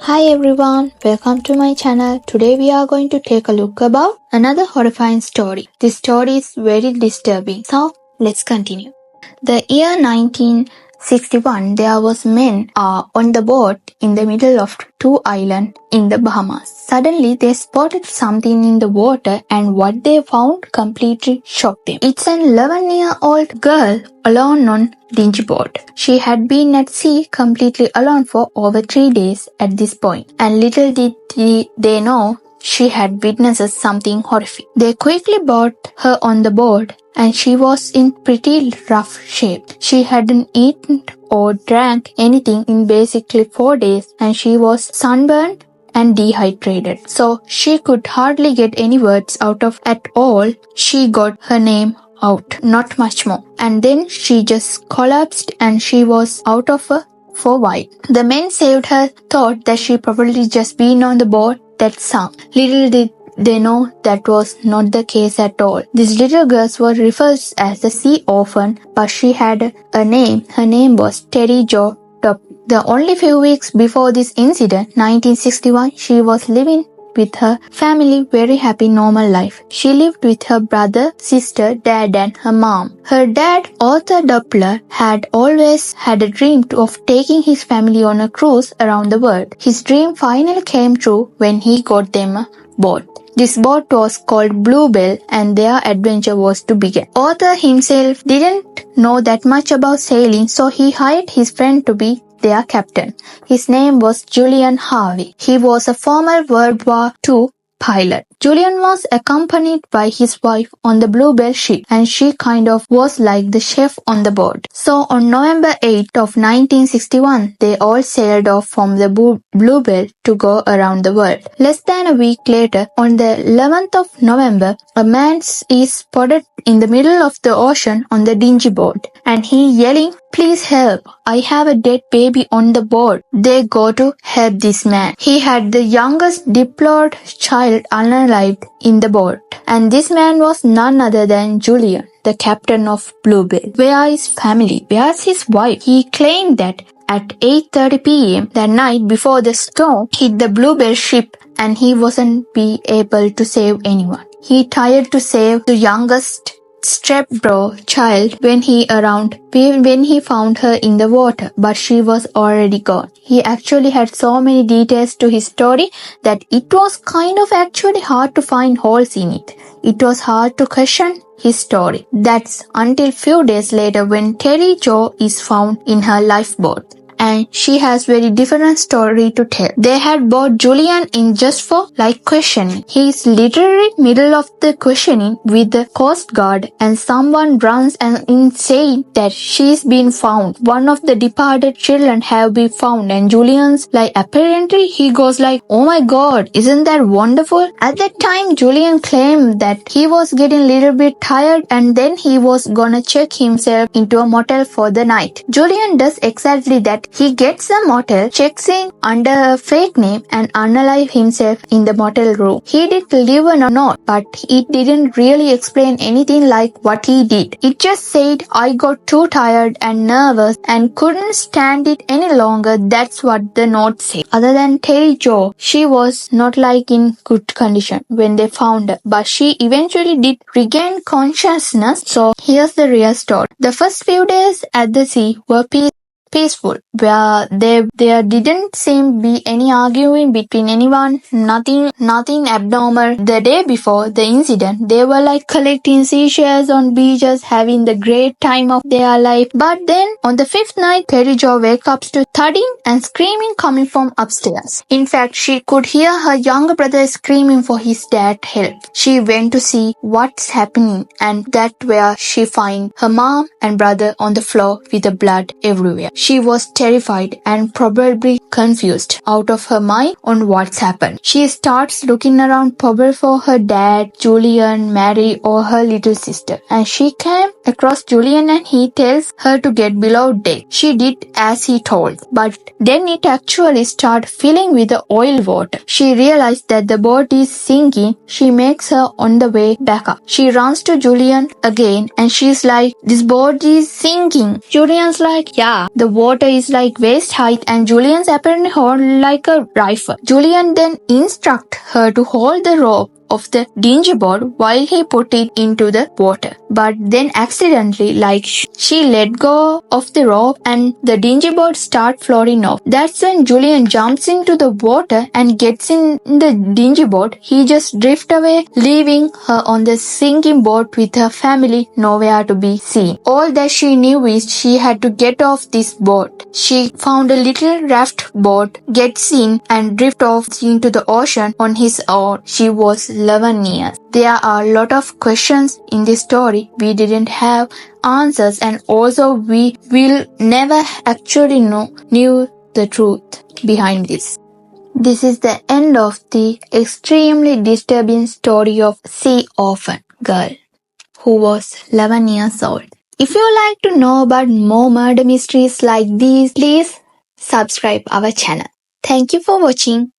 Hi everyone, welcome to my channel. Today we are going to take a look about another horrifying story. This story is very disturbing. So let's continue. The year 1961, there was men on the boat in the middle of two islands in the Bahamas. Suddenly they spotted something in the water and what they found completely shocked them. It's an 11-year-old girl alone on dingy boat. She had been at sea completely alone for over 3 days at this point, and little did they know she had witnessed something horrific. They quickly brought her on the board, and she was in pretty rough shape. She hadn't eaten or drank anything in basically 4 days, and she was sunburned and dehydrated. So she could hardly get any words out of at all. She got her name out, not much more. And then she just collapsed and she was out of her for a while. The men saved her thought that she probably just been on the boat that sunk. Little did they know that was not the case at all. These little girls were referred as the sea orphan, but she had a name. Her name was Terry Jo Duperrault. The only few weeks before this incident, 1961, she was living with her family, very happy normal life. She lived with her brother, sister, dad and her mom. Her dad, Arthur Duperrault, had always had a dream of taking his family on a cruise around the world. His dream finally came true when he got them a boat. This boat was called Bluebell and their adventure was to begin. Arthur himself didn't know that much about sailing, so he hired his friend to be their captain. His name was Julian Harvey. He was a former World War II pilot. Julian was accompanied by his wife on the Bluebell ship, and she kind of was like the chef on the boat. So on November 8th of 1961, they all sailed off from the Bluebell to go around the world. Less than a week later, on the 11th of November, a man is spotted in the middle of the ocean on the dingy boat, and he yelling, "Please help, I have a dead baby on the boat." They go to help this man. He had the youngest deplored child unalived in the boat, and this man was none other than Julian, the captain of Bluebell. Where is family? Where's his wife? He claimed that at 8:30 p.m. that night before the storm hit the Bluebell ship, and he wasn't be able to save anyone. He tried to save the youngest stepbrother child when he found her in the water, but she was already gone. He actually had so many details to his story that it was kind of actually hard to find holes in it. It was hard to question his story. That's until few days later when Terry Jo is found in her lifeboat, and she has very different story to tell. They had brought Julian in just for questioning. He is literally middle of the questioning with the Coast Guard, and someone runs in saying that she's been found. One of the departed children have been found, and Julian's apparently he goes "Oh my god, isn't that wonderful?" At that time, Julian claimed that he was getting a little bit tired and then he was gonna check himself into a motel for the night. Julian does exactly that. He gets a motel, checks in under a fake name and unalive himself in the motel room. He did leave a note, but it didn't really explain anything like what he did. It just said, "I got too tired and nervous and couldn't stand it any longer." That's what the note said. Other than Terry Jo, she was not in good condition when they found her, but she eventually did regain consciousness. So here's the real story. The first few days at the sea were peaceful, where there didn't seem to be any arguing between anyone, nothing abnormal. The day before the incident, they were collecting seashells on beaches, having the great time of their life. But then, on the fifth night, Terry Jo wakes up to thudding and screaming coming from upstairs. In fact, she could hear her younger brother screaming for his dad help. She went to see what's happening, and that's where she finds her mom and brother on the floor with the blood everywhere. She was terrified and probably confused out of her mind on what's happened. She starts looking around probably for her dad, Julian, Mary or her little sister, and she came across Julian and he tells her to get below deck. She did as he told, but then it actually started filling with the oil water. She realized that the boat is sinking. She makes her on the way back up. She runs to Julian again and she's like, "This boat is sinking." Julian's like, "Yeah, the water is like waist height and Julian's apparently hold like a rifle. Julian then instructs her to hold the rope of the dingy boat while he put it into the water. But then accidentally, she let go of the rope and the dingy boat starts floating off. That's when Julian jumps into the water and gets in the dingy boat. He just drifts away, leaving her on the sinking boat with her family nowhere to be seen. All that she knew is she had to get off this boat. She found a little raft boat, gets in and drifts off into the ocean on his own. She was 11 years. There are a lot of questions in this story. We didn't have answers and also we will never actually knew the truth behind this. This is the end of the extremely disturbing story of Orphan girl who was 11 years old. If you like to know about more murder mysteries like these, please subscribe our channel. Thank you for watching.